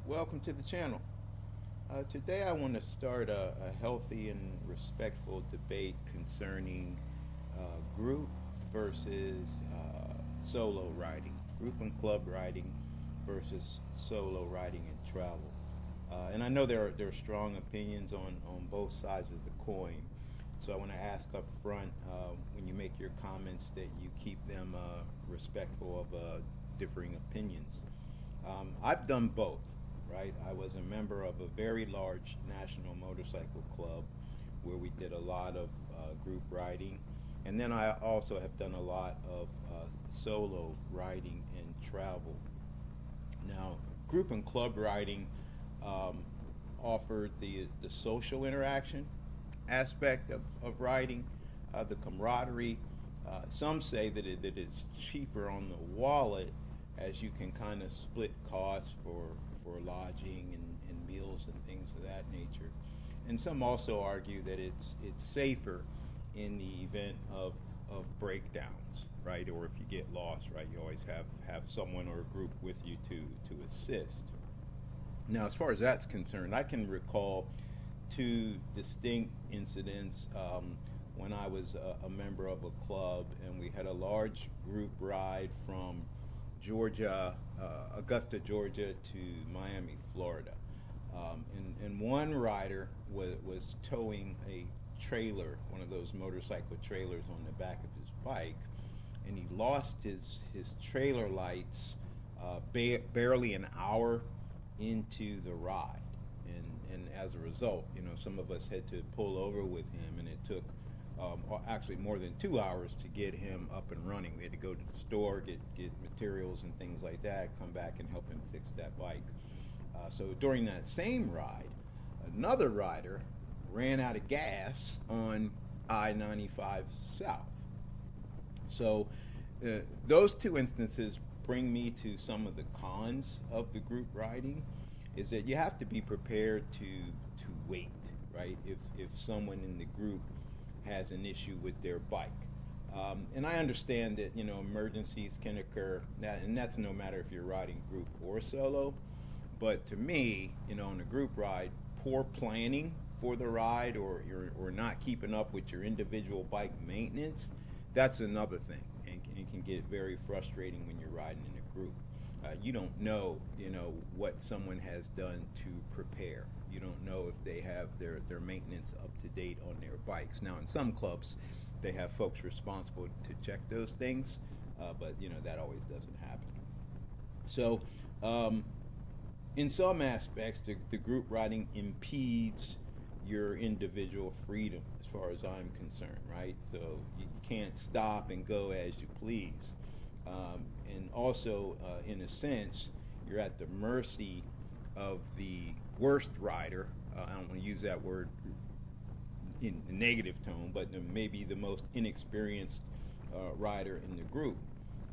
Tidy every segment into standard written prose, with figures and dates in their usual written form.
Welcome to the channel. Today I want to start a healthy and respectful debate concerning group versus solo riding, group and club riding versus solo riding and travel. And I know there are strong opinions on both sides of the coin. So I want to ask up front when you make your comments that you keep them respectful of differing opinions. I've done both, right? I was a member of a very large national motorcycle club where we did a lot of group riding. And then I also have done a lot of solo riding and travel. Now, group and club riding um, offered the social interaction aspect of riding, the camaraderie. Some say that it's cheaper on the wallet as you can kind of split costs for lodging and meals and things of that nature. And some also argue that it's safer in the event of breakdowns, right? Or if you get lost, right? You always have someone or a group with you to assist. Now, as far as that's concerned, I can recall two distinct incidents when I was a member of a club and we had a large group ride from Georgia, Augusta, Georgia to Miami, Florida. And one rider was towing a trailer, one of those motorcycle trailers on the back of his bike, and he lost his trailer lights barely an hour into the ride. And as a result, some of us had to pull over with him, and it took actually more than 2 hours to get him up and running. We had to go to the store, get materials and things like that, come back and help him fix that bike. So during that same ride, another rider ran out of gas on I-95 South. So those two instances bring me to some of the cons of the group riding. Is that you have to be prepared to wait, right? If someone in the group has an issue with their bike. And I understand that emergencies can occur, and that's no matter if you're riding group or solo. But to me, on a group ride, poor planning for the ride or not keeping up with your individual bike maintenance, that's another thing, and it can get very frustrating when you're riding in a group. You don't know, what someone has done to prepare. You don't know if they have their maintenance up to date on their bikes. Now, in some clubs, they have folks responsible to check those things, but that always doesn't happen. So, in some aspects, the group riding impedes your individual freedom as far as I'm concerned, right? So you can't stop and go as you please. And also, in a sense, you're at the mercy of the worst rider. I don't want to use that word in a negative tone, but maybe the most inexperienced rider in the group.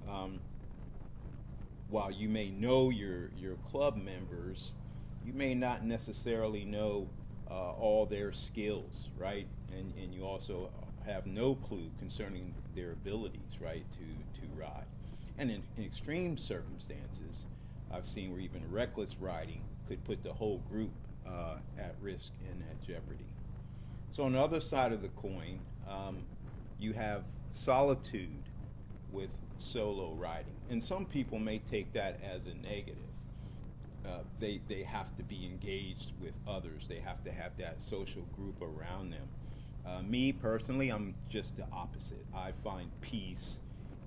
Um, while you may know your club members, you may not necessarily know all their skills, right? And you also have no clue concerning their abilities, right, to ride. And in extreme circumstances, I've seen where even reckless riding could put the whole group at risk and at jeopardy. So on the other side of the coin, you have solitude with solo riding, and some people may take that as a negative. They have to be engaged with others. They have to have that social group around them. Me personally, I'm just the opposite. I find peace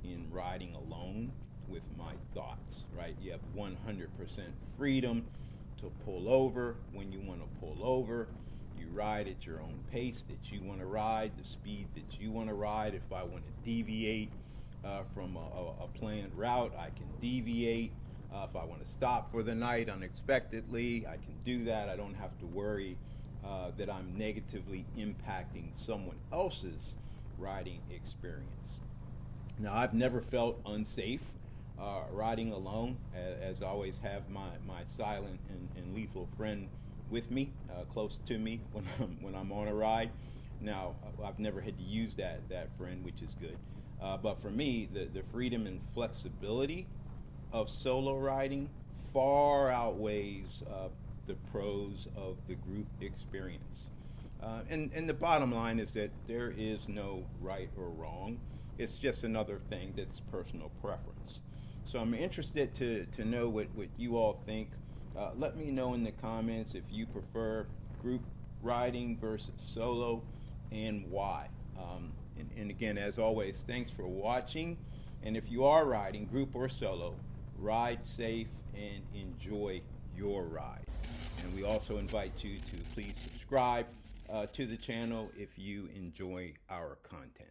in riding alone with my thoughts. Right? You have 100% freedom to pull over when you want to pull over. You ride at your own pace that you want to ride, the speed that you want to ride. If I want to deviate from a planned route, I can deviate. If I want to stop for the night unexpectedly, I can do that. I don't have to worry that I'm negatively impacting someone else's riding experience. Now, I've never felt unsafe riding alone, as I always have my silent and lethal friend with me, close to me when I'm on a ride. Now, I've never had to use that friend, which is good. But for me, the freedom and flexibility of solo riding far outweighs the pros of the group experience. And the bottom line is that there is no right or wrong. It's just another thing that's personal preference. So I'm interested to know what you all think. Let me know in the comments if you prefer group riding versus solo and why. And again, as always, thanks for watching. And if you are riding, group or solo, ride safe and enjoy your ride. And we also invite you to please subscribe to the channel if you enjoy our content.